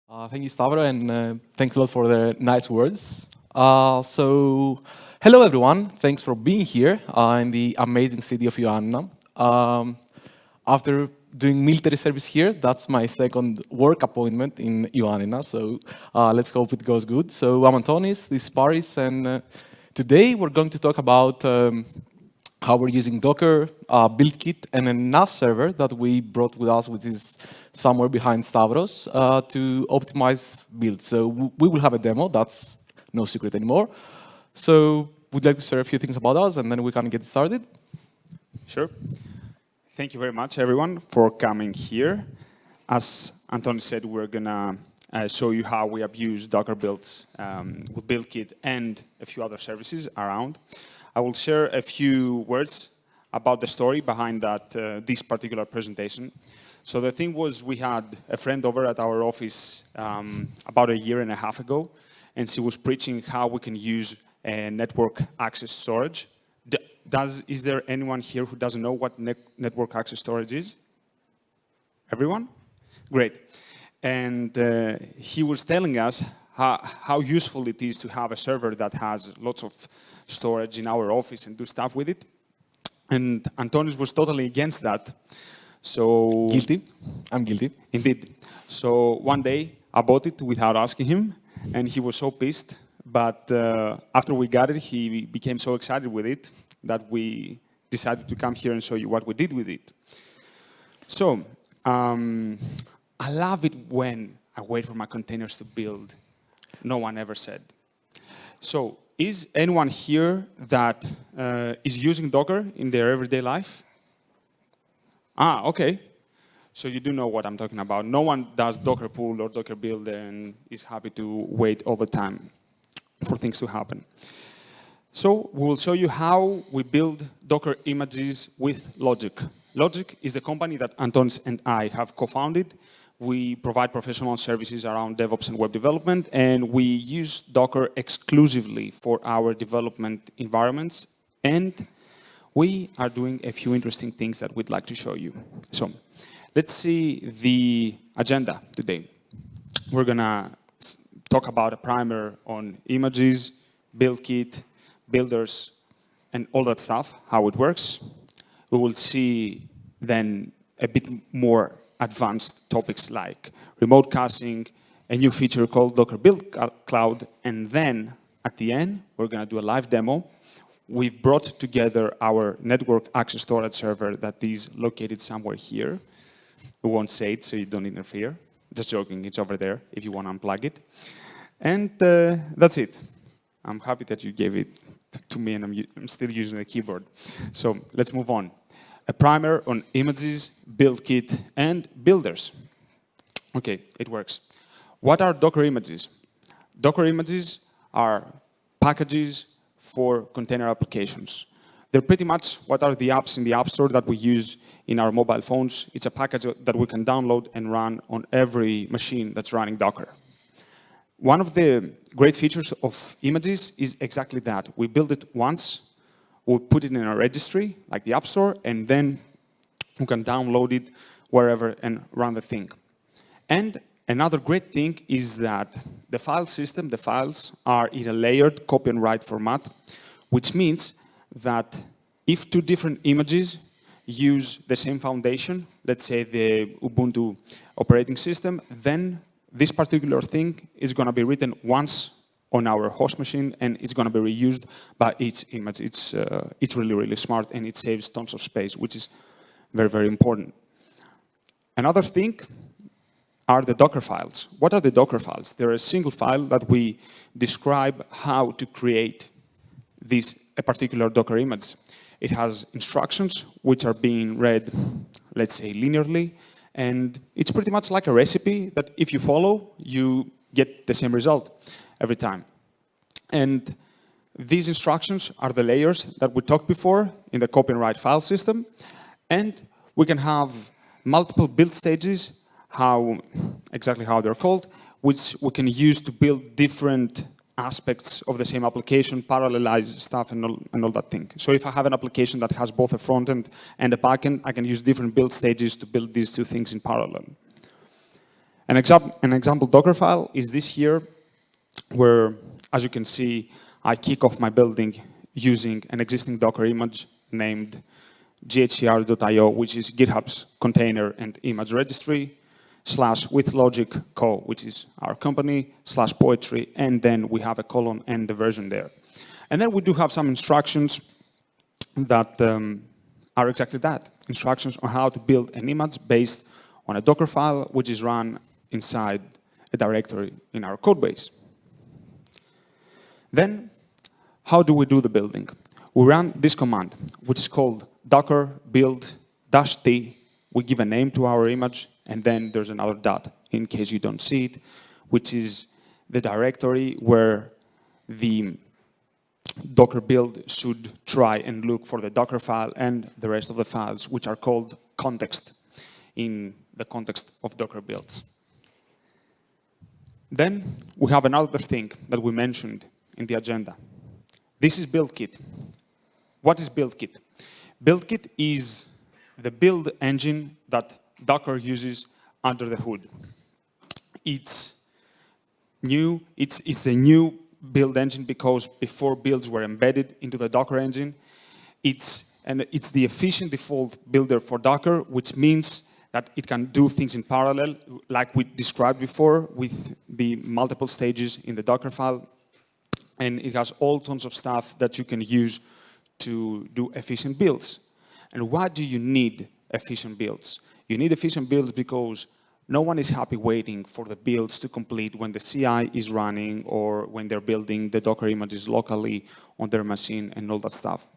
Thank you, Stavro, and thanks a lot for the nice words. Hello everyone. Thanks for being here in the amazing city of Ioannina. After doing military service here, that's my second work appointment in Ioannina, so let's hope it goes good. So I'm Antonis, this is Paris, and today we're going to talk about how we're using Docker, BuildKit, and a NAS server that we brought with us, which is somewhere behind Stavros, to optimize builds. So we will have a demo. That's no secret anymore. So we'd like to share a few things about us, and then we can get started. Sure. Thank you very much, everyone, for coming here. As Antonis said, we're going to show you how we abuse Docker builds with BuildKit and a few other services around. I will share a few words about the story behind this particular presentation. So the thing was, we had a friend over at our office about a year and a half ago, and she was preaching how we can use network access storage. Is there anyone here who doesn't know what network access storage is? Everyone? Great. And he was telling us how useful it is to have a server that has lots of storage in our office and do stuff with it. And Antonis was totally against that. So Guilty. I'm guilty. Indeed. So one day I bought it without asking him, and he was so pissed. But after we got it, he became so excited with it that we decided to come here and show you what we did with it. So I love it when I wait for my containers to build. No one ever said. So is anyone here that is using Docker in their everyday life? Ah, okay. So you do know what I'm talking about. No one does Docker pull or Docker build and is happy to wait all the time for things to happen. So we will show you how we build Docker images with Logic. Logic is the company that Antonis and I have co-founded. We provide professional services around DevOps and web development, and we use Docker exclusively for our development environments. And we are doing a few interesting things that we'd like to show you. So let's see the agenda today. We're going to talk about a primer on images, BuildKit, builders, and all that stuff, how it works. We will see then a bit more advanced topics like remote caching, a new feature called Docker Build Cloud, and then at the end, we're going to do a live demo. We've brought together our network access storage server that is located somewhere here. We won't say it, so you don't interfere. Just joking, it's over there if you want to unplug it. And that's it. I'm happy that you gave it to me, and I'm still using the keyboard. So let's move on. A primer on images, BuildKit, and builders. Okay, it works. What are Docker images? Docker images are packages for container applications. They're pretty much what are the apps in the App Store that we use in our mobile phones. It's a package that we can download and run on every machine that's running Docker. One of the great features of images is exactly that. We build it once, we put it in a registry, like the App Store, and then you can download it wherever and run the thing. And another great thing is that the file system, the files, are in a layered copy and write format, which means that if two different images use the same foundation, let's say the Ubuntu operating system, then this particular thing is going to be written once on our host machine, and it's going to be reused by each image. It's really, really smart, and it saves tons of space, which is very, very important. Another thing are the Docker files. What are the Docker files? They're a single file that we describe how to create a particular Docker image. It has instructions which are being read, let's say, linearly, and it's pretty much like a recipe that if you follow, you get the same result every time. And these instructions are the layers that we talked before in the copy and write file system. And we can have multiple build stages, exactly how they're called, which we can use to build different aspects of the same application, parallelize stuff and all that thing. So if I have an application that has both a front end and a back end, I can use different build stages to build these two things in parallel. An example Docker file is this here, where, as you can see, I kick off my building using an existing Docker image named ghcr.io, which is GitHub's container and image registry, / with logic co, which is our company, / poetry, and then we have a colon and the version there. And then we do have some instructions that are exactly that, instructions on how to build an image based on a Docker file, which is run inside a directory in our code base. Then, how do we do the building? We run this command, which is called docker build -t. We give a name to our image, and then there's another dot, in case you don't see it, which is the directory where the Docker build should try and look for the Docker file and the rest of the files, which are called context in the context of Docker builds. Then we have another thing that we mentioned in the agenda. This is BuildKit. What is BuildKit? BuildKit is the build engine that Docker uses under the hood. It's new. It's the new build engine because before builds were embedded into the Docker engine. It's the efficient default builder for Docker, which means that it can do things in parallel, like we described before with the multiple stages in the Docker file. And it has all tons of stuff that you can use to do efficient builds. And why do you need efficient builds? You need efficient builds because no one is happy waiting for the builds to complete when the CI is running or when they're building the Docker images locally on their machine and all that stuff.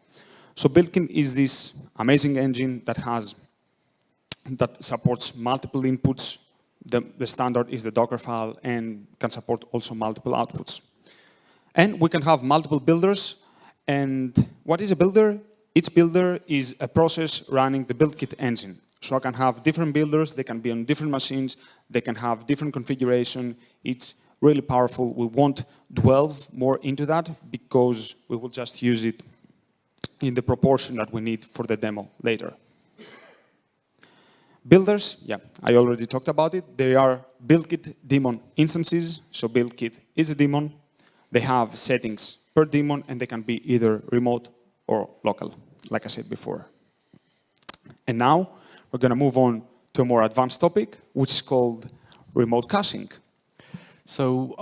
So BuildKit is this amazing engine that supports multiple inputs. The standard is the Docker file and can support also multiple outputs. And we can have multiple builders. And what is a builder? Each builder is a process running the BuildKit engine. So I can have different builders, they can be on different machines, they can have different configuration. It's really powerful. We won't dwell more into that because we will just use it in the proportion that we need for the demo later. Builders, yeah, I already talked about it. They are BuildKit daemon instances. So BuildKit is a daemon. They have settings per daemon, and they can be either remote or local, like I said before. And now we're going to move on to a more advanced topic, which is called remote caching. So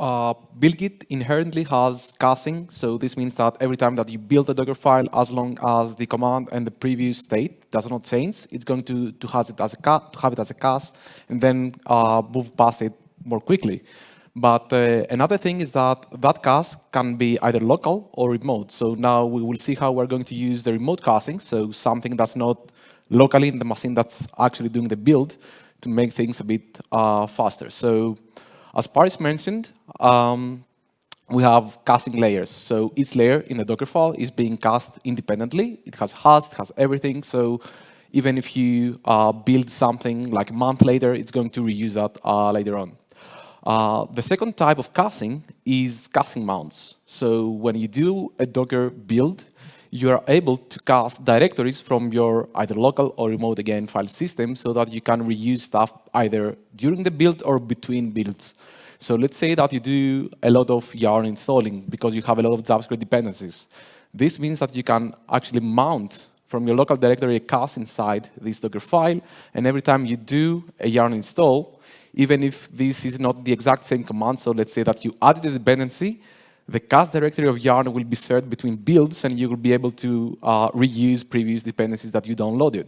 BuildKit inherently has caching. So this means that every time that you build a Docker file, as long as the command and the previous state does not change, it's going to have it as a cache and then move past it more quickly. But another thing is that that cache can be either local or remote. So now we will see how we're going to use the remote caching, so something that's not locally in the machine that's actually doing the build to make things a bit faster. So as Paris mentioned, we have caching layers. So each layer in the Docker file is being cached independently. It has hash, it has everything. So even if you build something like a month later, it's going to reuse that later on. The second type of caching is caching mounts. So when you do a Docker build, you are able to cache directories from your either local or remote, again, file system so that you can reuse stuff either during the build or between builds. So let's say that you do a lot of yarn installing because you have a lot of JavaScript dependencies. This means that you can actually mount from your local directory a cache inside this Docker file, and every time you do a yarn install, even if this is not the exact same command, so let's say that you added a dependency, the cache directory of yarn will be shared between builds, and you will be able to reuse previous dependencies that you downloaded.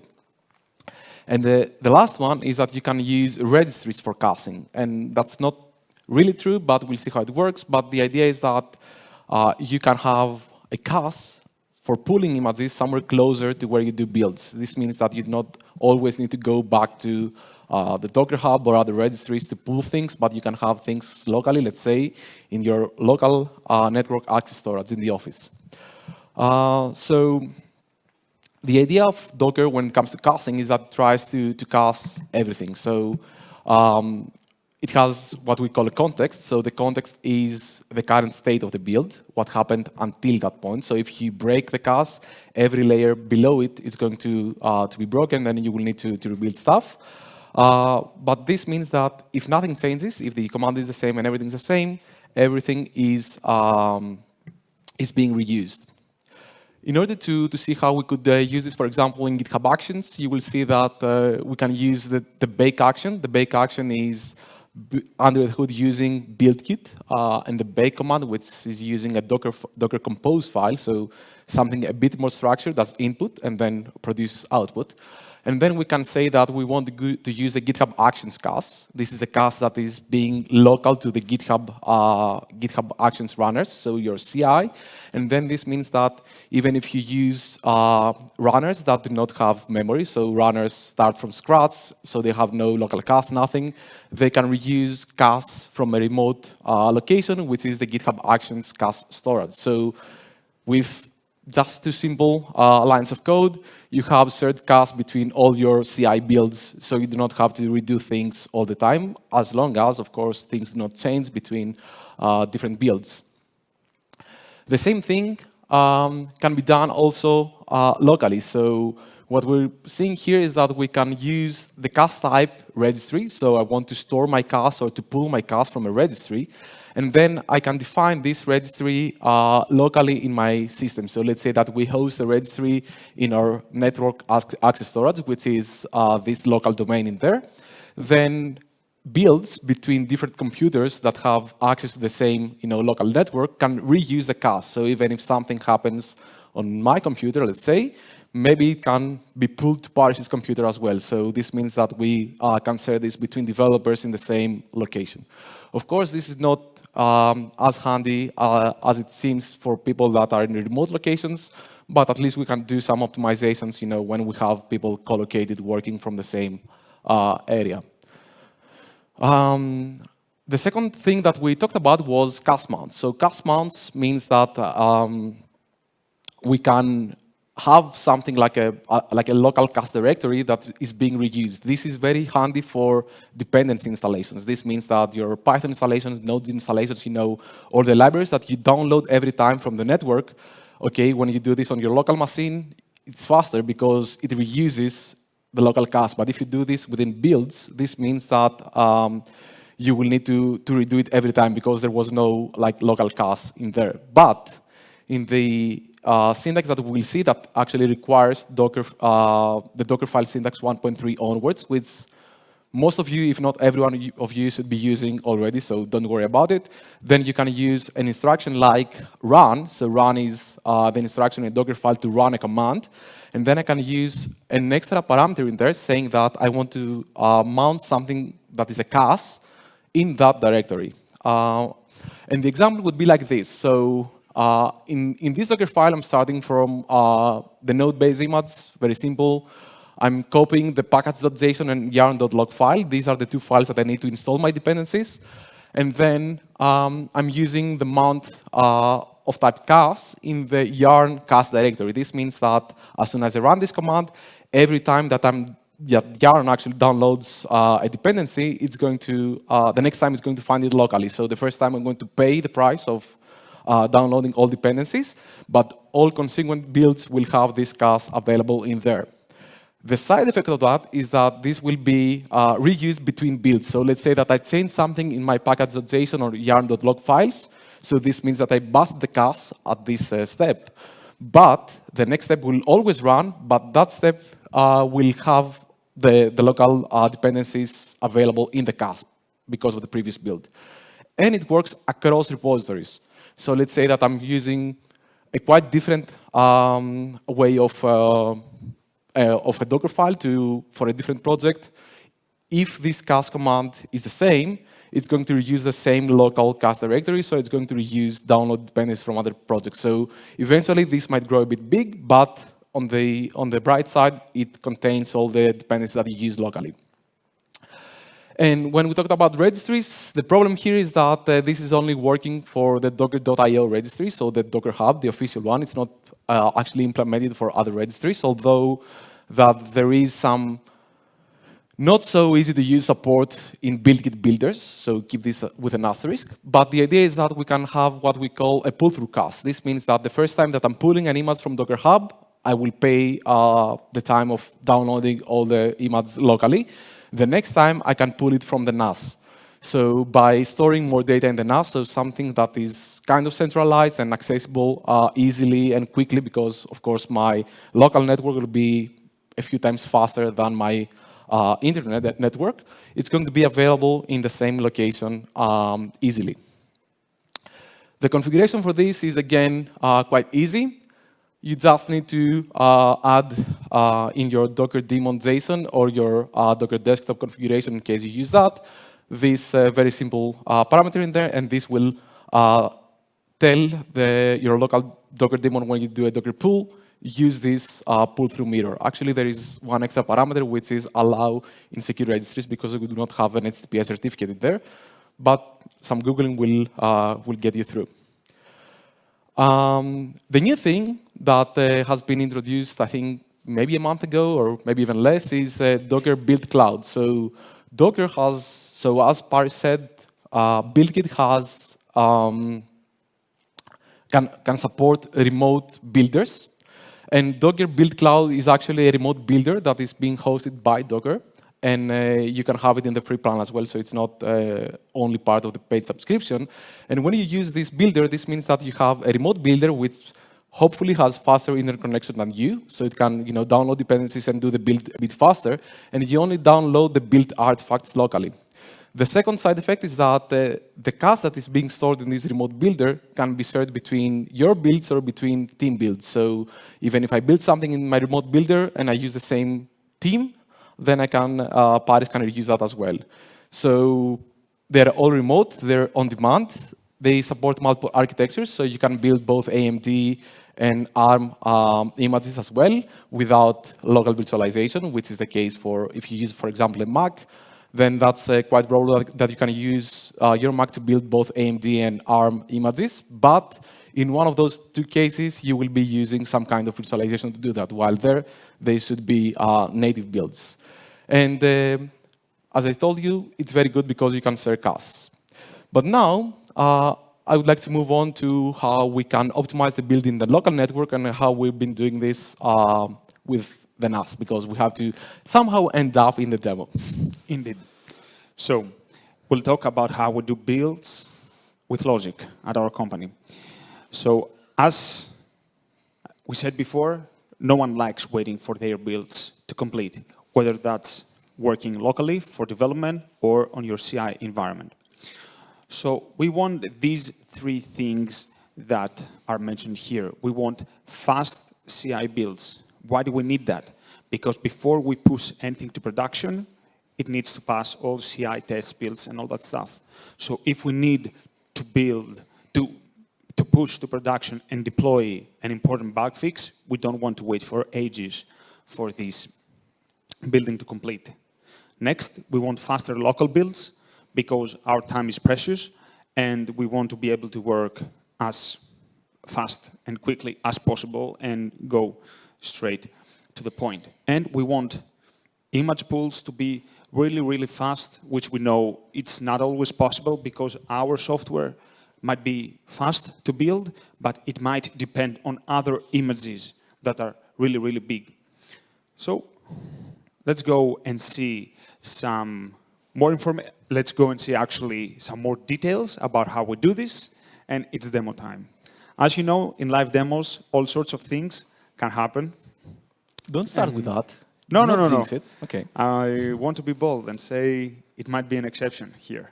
And the last one is that you can use registries for caching. And that's not really true, but we'll see how it works. But the idea is that you can have a cache for pulling images somewhere closer to where you do builds. This means that you not always need to go back to the Docker Hub or other registries to pull things, but you can have things locally, let's say, in your local network access storage in the office. So the idea of Docker when it comes to caching is that it tries to cache everything. So it has what we call a context. So the context is the current state of the build, what happened until that point. So if you break the cache, every layer below it is going to be broken, and you will need to rebuild stuff. But this means that if nothing changes, if the command is the same and everything's the same, everything is being reused. In order to see how we could use this, for example, in GitHub Actions, you will see that we can use the bake action. The bake action is under the hood using BuildKit and the bake command, which is using a Docker compose file, so something a bit more structured as input and then produces output. And then we can say that we want to use the GitHub Actions class. This is a class that is being local to the GitHub Actions runners, so your CI. And then this means that even if you use runners that do not have memory, so runners start from scratch, so they have no local cache, nothing, they can reuse cache from a remote location, which is the GitHub Actions cache storage. So with just two simple lines of code, you have shared cache between all your CI builds, so you do not have to redo things all the time, as long as, of course, things do not change between different builds. The same thing can be done also locally. So what we're seeing here is that we can use the cache type registry. So I want to store my cache or to pull my cache from a registry. And then I can define this registry locally in my system. So let's say that we host a registry in our network access storage, which is this local domain in there. Then builds between different computers that have access to the same local network can reuse the cache. So even if something happens on my computer, let's say, maybe it can be pulled to Paris's computer as well. So this means that we can share this between developers in the same location. Of course, this is not as handy as it seems for people that are in remote locations, but at least we can do some optimizations when we have people co-located working from the same area. The second thing that we talked about was cache mounts. So cache mounts means that we can have something like a local cache directory that is being reused. This is very handy for dependency installations. This means that your Python installations, Node installations, or the libraries that you download every time from the network, okay, when you do this on your local machine, it's faster because it reuses the local cache. But if you do this within builds, this means that you will need to redo it every time because there was no local cache in there. But in the syntax that we will see that actually requires Docker, the Dockerfile syntax 1.3 onwards, which most of you, if not everyone of you, should be using already, so don't worry about it. Then you can use an instruction like run. So run is the instruction in Dockerfile to run a command. And then I can use an extra parameter in there saying that I want to mount something that is a cache in that directory. And the example would be like this. So in this Docker file, I'm starting from the node-based image, very simple. I'm copying the package.json and yarn.log file. These are the two files that I need to install my dependencies. And then I'm using the mount of type cache in the yarn cache directory. This means that as soon as I run this command, every time that yarn actually downloads a dependency, it's going to, the next time it's going to find it locally. So the first time I'm going to pay the price of downloading all dependencies, but all consequent builds will have this cache available in there. The side effect of that is that this will be reused between builds. So let's say that I change something in my package.json or yarn.log files. So this means that I bust the cache at this step. But the next step will always run, but that step will have the local dependencies available in the cache because of the previous build. And it works across repositories. So let's say that I'm using a quite different way of a Docker file for a different project. If this cache command is the same, it's going to reuse the same local cache directory, so it's going to reuse download dependencies from other projects. So eventually, this might grow a bit big, but on the bright side, it contains all the dependencies that you use locally. And when we talked about registries, the problem here is that this is only working for the docker.io registry, so the Docker Hub, the official one. It's not actually implemented for other registries, although that there is some not so easy to use support in BuildKit builders, so keep this with an asterisk. But the idea is that we can have what we call a pull-through cache. This means that the first time that I'm pulling an image from Docker Hub, I will pay the time of downloading all the images locally. The next time, I can pull it from the NAS. So by storing more data in the NAS, so something that is kind of centralized and accessible easily and quickly, because, of course, my local network will be a few times faster than my internet network, it's going to be available in the same location easily. The configuration for this is, again, quite easy. You just need to add in your Docker daemon JSON or your Docker desktop configuration, in case you use that, this very simple parameter in there, and this will tell your local Docker daemon when you do a Docker pull, use this pull-through mirror. Actually, there is one extra parameter, which is allow in secure registries, because we do not have an HTTPS certificate in there, but some Googling will get you through. The new thing that has been introduced, I think, maybe a month ago, or maybe even less, is Docker Build Cloud. So Docker has, so as Paris said, BuildKit has can support remote builders. And Docker Build Cloud is actually a remote builder that is being hosted by Docker. And you can have it in the free plan as well, so it's not only part of the paid subscription. And when you use this builder, this means that you have a remote builder which hopefully has faster internet connection than you, so it can download dependencies and do the build a bit faster, and you only download the build artifacts locally. The second side effect is that the cache that is being stored in this remote builder can be shared between your builds or between team builds. So even if I build something in my remote builder and I use the same team, then Paris can reuse that as well. So they're all remote, they're on demand. They support multiple architectures, so you can build both AMD and ARM images as well without local virtualization, which is the case for if you use, for example, a Mac, then that's quite probable that you can use your Mac to build both AMD and ARM images. But in one of those two cases, you will be using some kind of virtualization to do that, while they should be native builds. And as I told you, it's very good because you can share caches. But now, I would like to move on to how we can optimize the build in the local network and how we've been doing this with the NAS, because we have to somehow end up in the demo. Indeed. So we'll talk about how we do builds with logic at our company. So as we said before, no one likes waiting for their builds to complete, whether that's working locally for development or on your CI environment. So we want these three things that are mentioned here. We want fast CI builds. Why do we need that? Because before we push anything to production, it needs to pass all CI test builds and all that stuff. So if we need to build, to push to production and deploy an important bug fix, we don't want to wait for ages for this building to complete. Next, we want faster local builds because our time is precious and we want to be able to work as fast and quickly as possible and go straight to the point. And we want image pools to be really, really fast, which we know it's not always possible because our software might be fast to build, but it might depend on other images that are really, really big. So let's go and see some more information. Let's go and see actually some more details about how we do this, and it's demo time. As you know, in live demos, all sorts of things can happen. Don't start with that. No. Okay. I want to be bold and say it might be an exception here.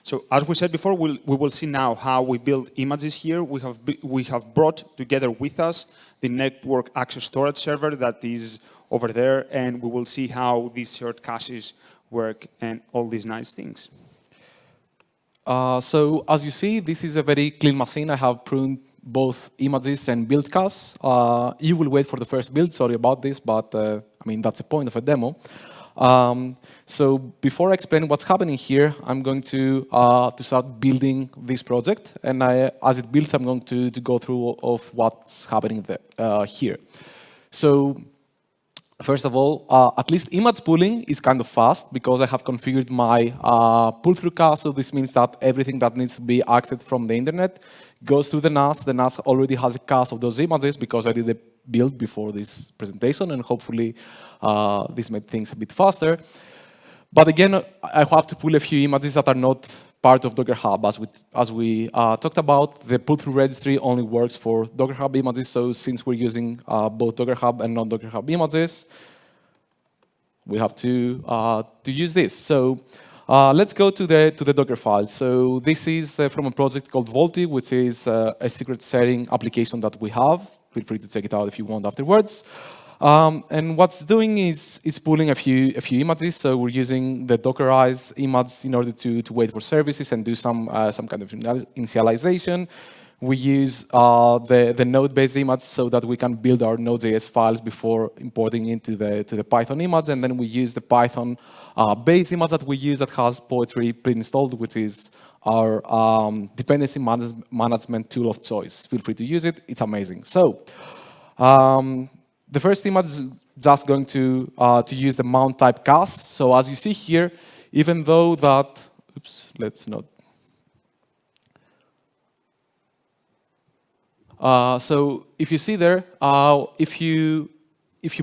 So as we said before, we will see now how we build images here. We have brought together with us the network access storage server that is over there, and we will see how these shared caches work and all these nice things. So as you see, this is a very clean machine. I have pruned both images and build caches. You will wait for the first build, sorry about this, but I mean, that's the point of a demo. So before I explain what's happening here, I'm going to start building this project. And as it builds, I'm going to go through of what's happening there, here. So First of all, at least image pooling is kind of fast because I have configured my pull-through cast. So this means that everything that needs to be accessed from the internet goes to the NAS. The NAS already has a cache of those images because I did a build before this presentation, and hopefully this made things a bit faster. But again, I have to pull a few images that are not part of Docker Hub. As we talked about, the pull-through registry only works for Docker Hub images. So since we're using both Docker Hub and non-Docker Hub images, we have to use this. So let's go to the Docker file. So this is from a project called Volti, which is a secret sharing application that we have. Feel free to check it out if you want afterwards. And what's doing is pulling a few images. So we're using the Dockerized image in order to wait for services and do some kind of initialization. We use the node-based image so that we can build our Node.js files before importing into the Python image. And then we use the Python base image that we use that has Poetry pre-installed, which is our dependency management tool of choice. Feel free to use it. It's amazing. So the first image is just going to use the mount type cast. So as you see here, even though that, oops, let's not. So if you see there, if you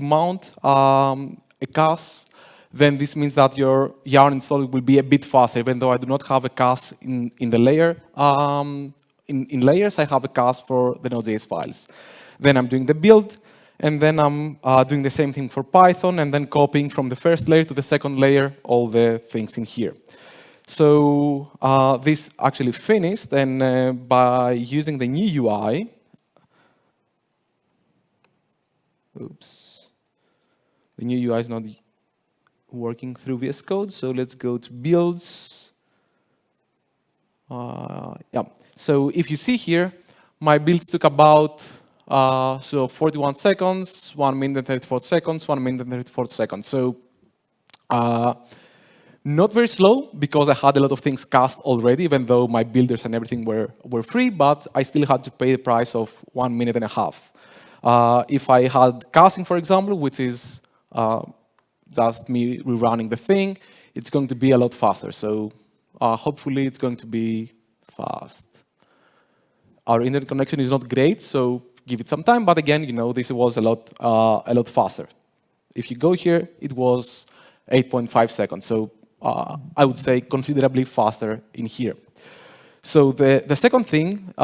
mount a cast, then this means that your yarn install will be a bit faster. Even though I do not have a cast in the layer, in layers, I have a cast for the Node.js files. Then I'm doing the build. And then I'm doing the same thing for Python, and then copying from the first layer to the second layer all the things in here. So this actually finished, and by using the new UI, oops, the new UI is not working through VS Code. So let's go to builds. Yeah. So if you see here, my builds took about 41 seconds, 1 minute and 34 seconds, 1 minute and 34 seconds. So not very slow because I had a lot of things cast already, even though my builders and everything were free, but I still had to pay the price of 1 minute and a half. If I had casting, for example, which is just me rerunning the thing, it's going to be a lot faster. So hopefully it's going to be fast. Our internet connection is not great, so give it some time, but again, this was a lot faster. If you go here, it was 8.5 seconds, so I would say considerably faster in here. So the second thing,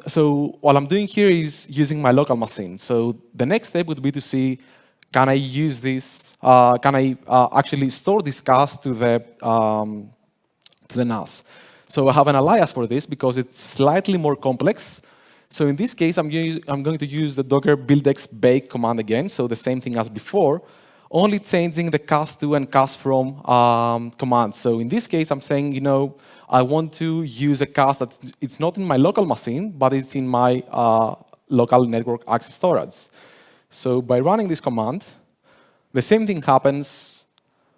so what I'm doing here is using my local machine. So the next step would be to see, can I use this? Can I actually store this cast to the NAS? So I have an alias for this because it's slightly more complex. So in this case, I'm going to use the docker buildx bake command again, so the same thing as before, only changing the cast to and cast from commands. So in this case, I'm saying, I want to use a cast that it's not in my local machine, but it's in my local network access storage. So by running this command, the same thing happens,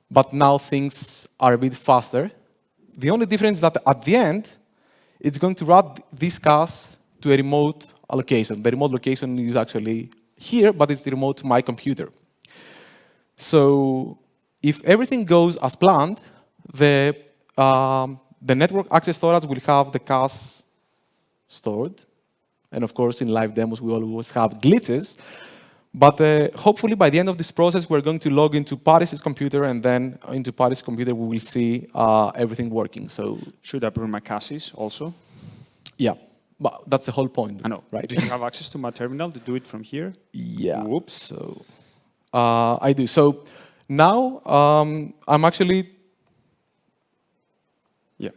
but now things are a bit faster. The only difference is that at the end, it's going to route this cast to a remote location. The remote location is actually here, but it's the remote to my computer. So if everything goes as planned, the network access storage will have the cast stored. And of course, in live demos, we always have glitches. But hopefully, by the end of this process, we're going to log into Paris's computer, and then into Paris' computer, we will see everything working. So should I bring my caches also? Yeah. But that's the whole point. I know. Right? Do you have access to my terminal to do it from here? Yeah. Whoops. So I do. So now I'm actually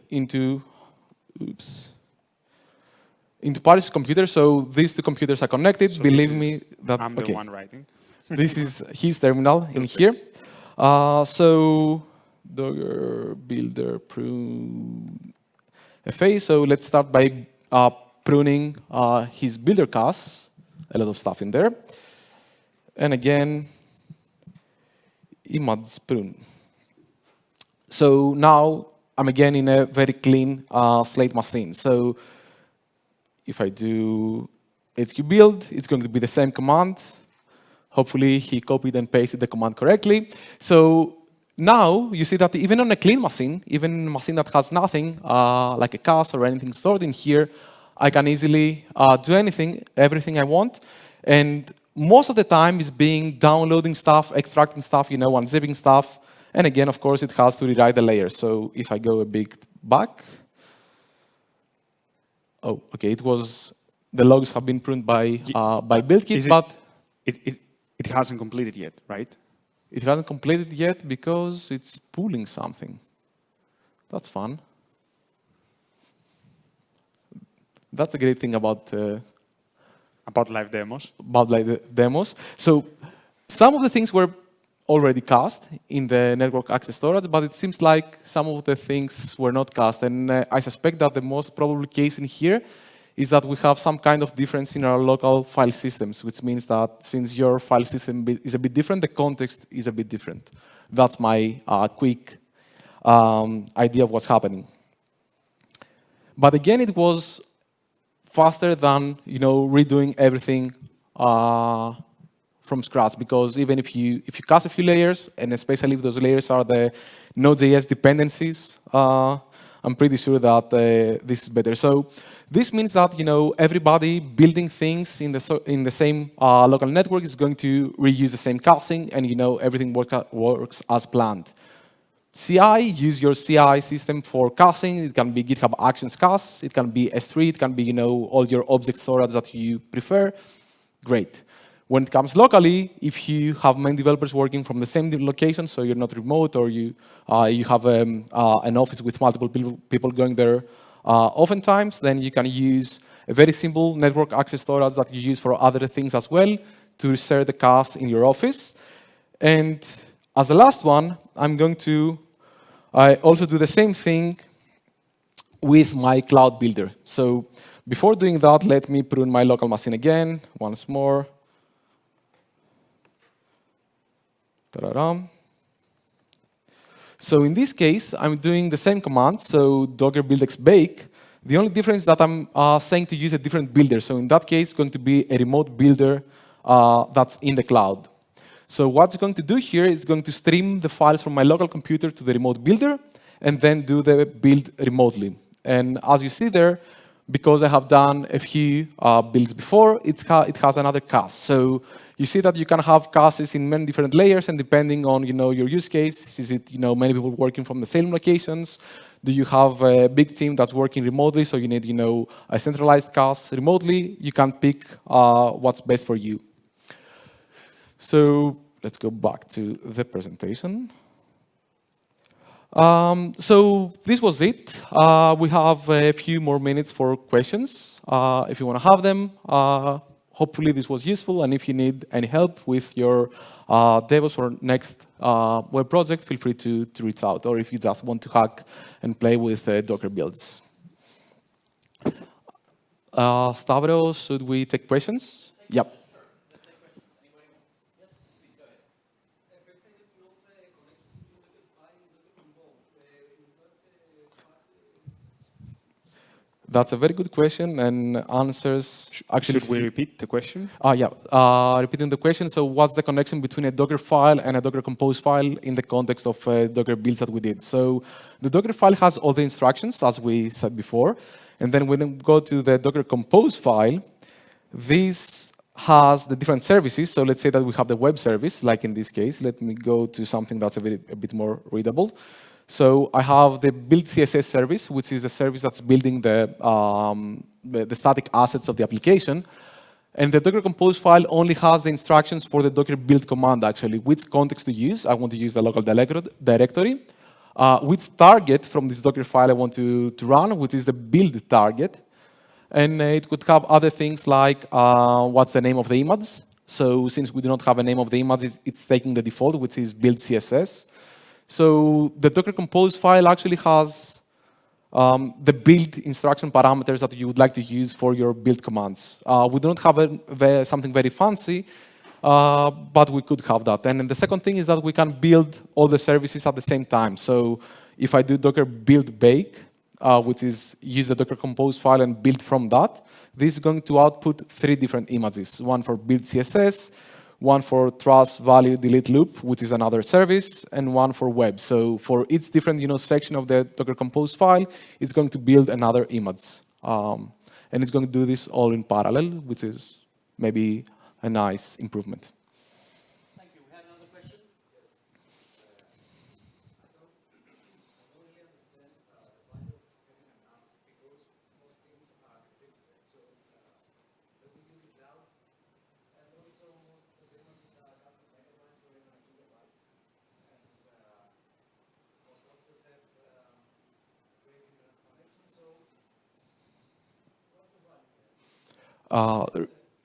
into Paris' computer. So these two computers are connected. So believe me that I'm the one writing. This is his terminal in here. So Docker builder prune FA. So let's start by pruning his builder cast, a lot of stuff in there. And again, image prune. So now I'm again in a very clean slate machine. So if I do HQ build, it's going to be the same command. Hopefully, he copied and pasted the command correctly. So now you see that even on a clean machine, even a machine that has nothing, like a cache or anything stored in here, I can easily do everything I want. And most of the time is being downloading stuff, extracting stuff, unzipping stuff. And again, of course, it has to rewrite the layers. So if I go a bit back, oh, okay, the logs have been pruned by BuildKit, but it hasn't completed yet, right? It hasn't completed yet because it's pulling something. That's fun. That's a great thing about live demos. About live demos. So some of the things were already cast in the network access storage, but it seems like some of the things were not cast. And I suspect that the most probable case in here is that we have some kind of difference in our local file systems, which means that since your file system is a bit different, the context is a bit different. That's my quick idea of what's happening. But again, it was faster than redoing everything from scratch, because even if you cast a few layers, and especially if those layers are the Node.js dependencies, I'm pretty sure that this is better. So this means that everybody building things in the same local network is going to reuse the same caching, and everything works as planned. CI, use your CI system for caching. It can be GitHub Actions cache. It can be S3. It can be all your object storage that you prefer. Great. When it comes locally, if you have many developers working from the same location, so you're not remote, or you have an office with multiple people going there oftentimes, then you can use a very simple network access storage that you use for other things as well to share the cache in your office. And as the last one, I'm going to also do the same thing with my cloud builder. So before doing that, let me prune my local machine again once more. Ta-da-da. So in this case, I'm doing the same command, so docker build bake. The only difference is that I'm saying to use a different builder. So in that case, it's going to be a remote builder that's in the cloud. So what it's going to do here is going to stream the files from my local computer to the remote builder, and then do the build remotely. And as you see there, because I have done a few builds before, it has another cache. So you see that you can have caches in many different layers, and depending on your use case, is it many people working from the same locations? Do you have a big team that's working remotely, so you need a centralized cache remotely? You can pick what's best for you. So let's go back to the presentation. So this was it. We have a few more minutes for questions, if you want to have them. Hopefully this was useful, and if you need any help with your DevOps or next web project, feel free to reach out, or if you just want to hack and play with Docker builds. Stavros, should we take questions? Yep. That's a very good question, and answers actually. Should we repeat the question? Yeah, repeating the question. So what's the connection between a Docker file and a Docker Compose file in the context of Docker builds that we did? So the Docker file has all the instructions, as we said before. And then when we go to the Docker Compose file, this has the different services. So let's say that we have the web service, like in this case. Let me go to something that's a bit more readable. So I have the build CSS service, which is a service that's building the static assets of the application. And the Docker Compose file only has the instructions for the Docker build command, actually, which context to use. I want to use the local directory. Which target from this Docker file I want to run, which is the build target. And it could have other things like what's the name of the image. So since we do not have a name of the image, it's taking the default, which is build CSS. So the Docker Compose file actually has the build instruction parameters that you would like to use for your build commands. We don't have something very fancy, but we could have that. And then the second thing is that we can build all the services at the same time. So if I do Docker build bake, which is use the Docker Compose file and build from that, this is going to output 3 different images. One for build CSS, one for trust value delete loop, which is another service, and one for web. So for each different section of the Docker Compose file, it's going to build another image. And it's going to do this all in parallel, which is maybe a nice improvement. Thank you. We have another question?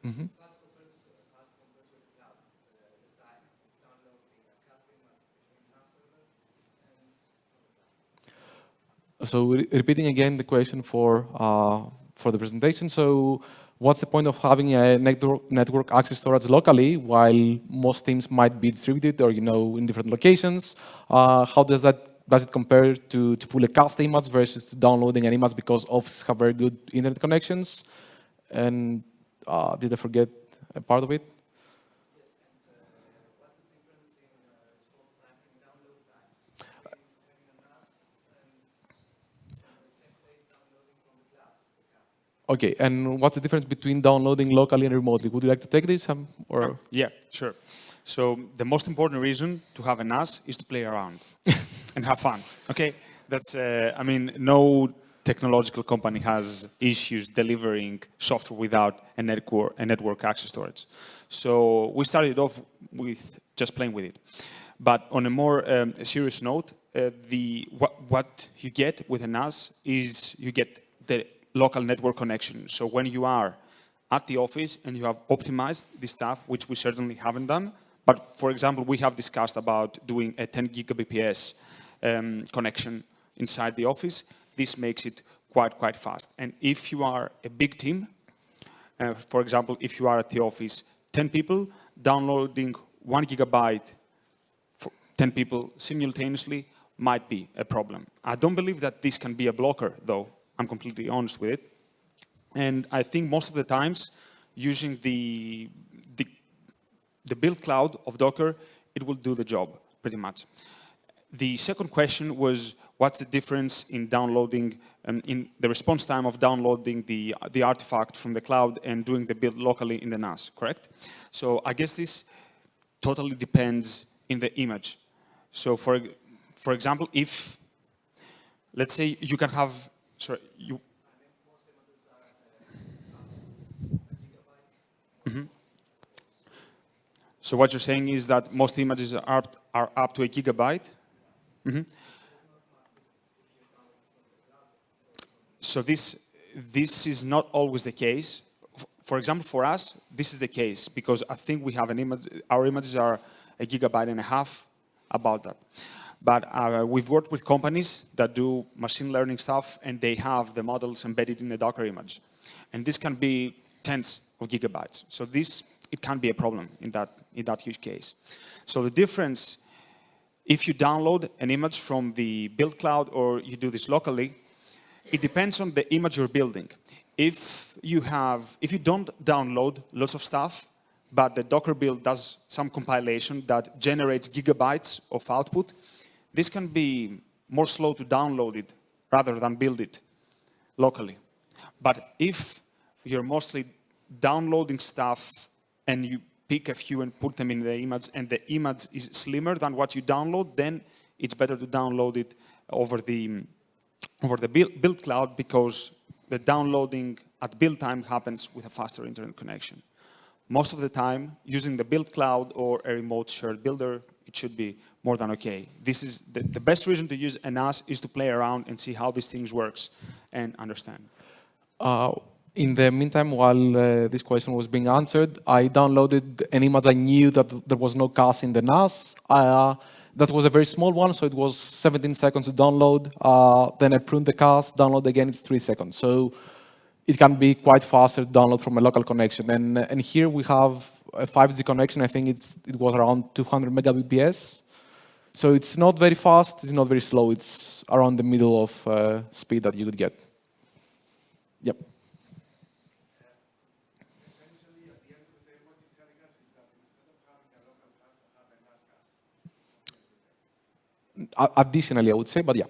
Mhm. So repeating again the question for the presentation. So what's the point of having a network access storage locally while most teams might be distributed or in different locations? How does it compare to pull a cast image versus to downloading an image because offices have very good internet connections? And did I forget a part of it? Okay, and what's the difference between downloading locally and remotely? Would you like to take this? Or Yeah, sure. So the most important reason to have a NAS is to play around and have fun. Okay, that's. I mean, no technological company has issues delivering software without a network access storage. So we started off with just playing with it. But on a more serious note, what you get with a NAS is you get the local network connection. So when you are at the office and you have optimized this stuff, which we certainly haven't done, but for example, we have discussed about doing a 10 gigabps connection inside the office. This makes it quite fast. And if you are a big team, for example, if you are at the office 10 people, downloading 1 gigabyte for 10 people simultaneously might be a problem. I don't believe that this can be a blocker, though. I'm completely honest with it. And I think most of the times, using the build cloud of Docker, it will do the job, pretty much. The second question was, what's the difference in downloading, in the response time of downloading the artifact from the cloud and doing the build locally in the NAS, correct? So I guess this totally depends in the image. So for example, if, let's say you can have, sorry, you. Mm-hmm. So what you're saying is that most images are up to a gigabyte? Mm-hmm. So this is not always the case. For example, for us, this is the case because I think we have an image, our images are 1.5 gigabytes about that. But we've worked with companies that do machine learning stuff and they have the models embedded in the Docker image. And this can be tens of gigabytes. So it can be a problem in that use case. So the difference, if you download an image from the build cloud or you do this locally, it depends on the image you're building. If you don't download lots of stuff, but the Docker build does some compilation that generates gigabytes of output, this can be more slow to download it rather than build it locally. But if you're mostly downloading stuff and you pick a few and put them in the image and the image is slimmer than what you download, then it's better to download it over the build cloud because the downloading at build time happens with a faster internet connection. Most of the time, using the build cloud or a remote shared builder, it should be more than okay. This is the best reason to use a NAS is to play around and see how these things works and understand. In the meantime, while this question was being answered, I downloaded an image. I knew that there was no cache in the NAS. That was a very small one, so it was 17 seconds to download. Then I pruned the cache, download again, it's 3 seconds. So it can be quite faster to download from a local connection. And here we have a 5G connection. I think it was around 200 megabps. So it's not very fast, it's not very slow. It's around the middle of speed that you could get. Yep. Essentially, at the end of the day, what you're telling us is that instead of additionally, I would say, but yeah.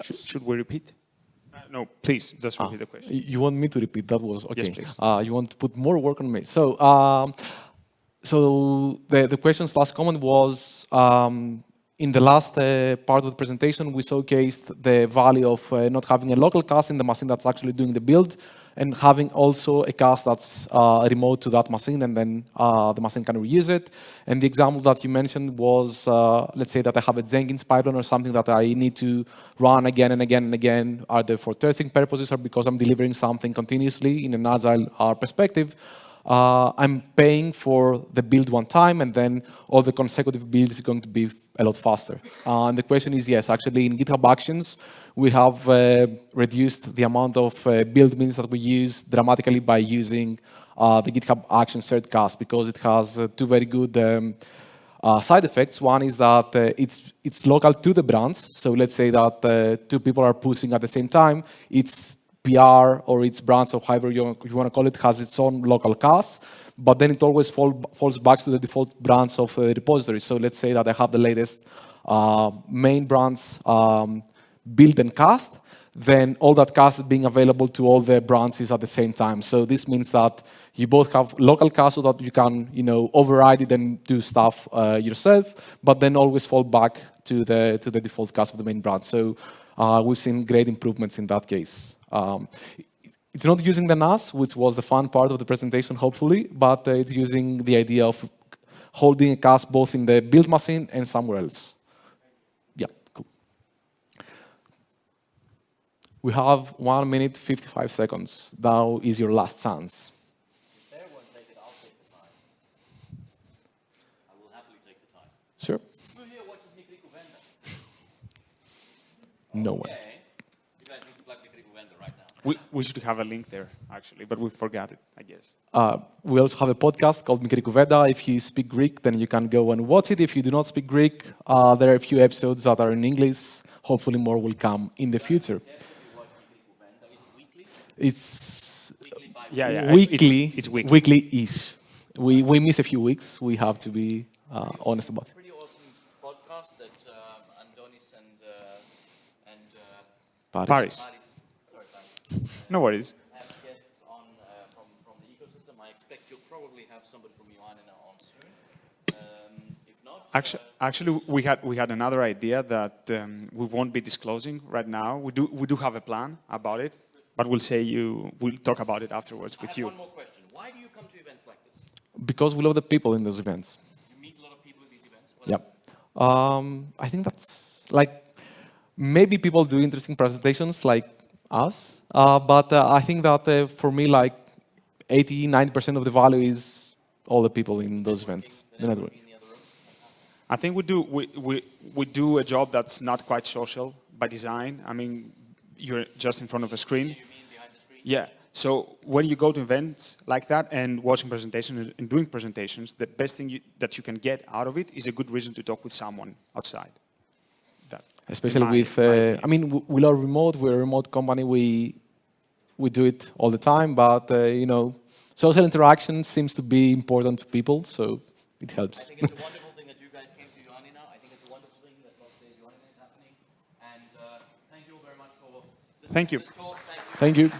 Should we repeat? No, please, just repeat the question. You want me to repeat? That was okay. Yes, please. You want to put more work on me. So, the question's last comment was, in the last part of the presentation, we showcased the value of not having a local cast in the machine that's actually doing the build, and having also a cast that's remote to that machine, and then the machine can reuse it. And the example that you mentioned was, let's say that I have a Jenkins pipeline or something that I need to run again and again and again, either for testing purposes or because I'm delivering something continuously in an agile perspective. I'm paying for the build one time, and then all the consecutive builds is going to be a lot faster. And the question is, yes, actually in GitHub Actions, we have reduced the amount of build minutes that we use dramatically by using the GitHub Actions shared cast, because it has two very good side effects. One is that it's local to the branch. So let's say that two people are pushing at the same time. It's PR or its branch, or however you want to call it, has its own local cast, but then it always falls back to the default branch of the repository. So let's say that I have the latest main branch build and cast, then all that cast is being available to all the branches at the same time. So this means that you both have local cast so that you can, override it and do stuff yourself, but then always fall back to the default cast of the main branch. So we've seen great improvements in that case. It's not using the NAS, which was the fun part of the presentation, hopefully, but it's using the idea of holding a cast both in the build machine and somewhere else. Yeah, cool. We have 1 minute, 55 seconds. Now is your last chance. If they won't take it, I'll take the time. I will happily take the time. Sure. Who here watches Mikriku Venda? No one. Okay. You guys need to plug Mikriku Venda right now. We should have a link there, actually, but we forgot it, I guess. We also have a podcast called Mikriku Veda. If you speak Greek, then you can go and watch it. If you do not speak Greek, there are a few episodes that are in English. Hopefully more will come in the future. Definitely watch Mikriku Venda. Is it weekly? It's Weekly, Yeah, weekly. It's weekly. Weekly-ish. We miss a few weeks. We have to be honest about it. Pretty awesome podcast that Antonis and Paris. Paris, sorry, Paris, No worries. have guests on from the ecosystem. I expect you'll probably have somebody from Ioannina on soon. If not, Actually, we had another idea that we won't be disclosing right now. We do have a plan about it, but we'll talk about it afterwards I with have you. one more question. Why do you come to events like this? Because we love the people in those events. You meet a lot of people at these events. What Yeah. else? I think that's like, maybe people do interesting presentations like us, but I think that for me, like 80–90% of the value is all the people in those events. The networking. In the other room? I think we do a job that's not quite social by design. I mean, you're just in front of a screen. You mean behind the screen? Yeah. So when you go to events like that and watching presentations and doing presentations, the best thing that you can get out of it is a good reason to talk with someone outside. That, Especially with, I mean, we are remote. We're a remote company. We do it all the time, but social interaction seems to be important to people, so it helps. I think it's a wonderful thing that you guys came to Ioannina. I think it's a wonderful thing that Voxxed Days Ioannina is happening. And thank you all very much for this Thank you. talk. Thank you.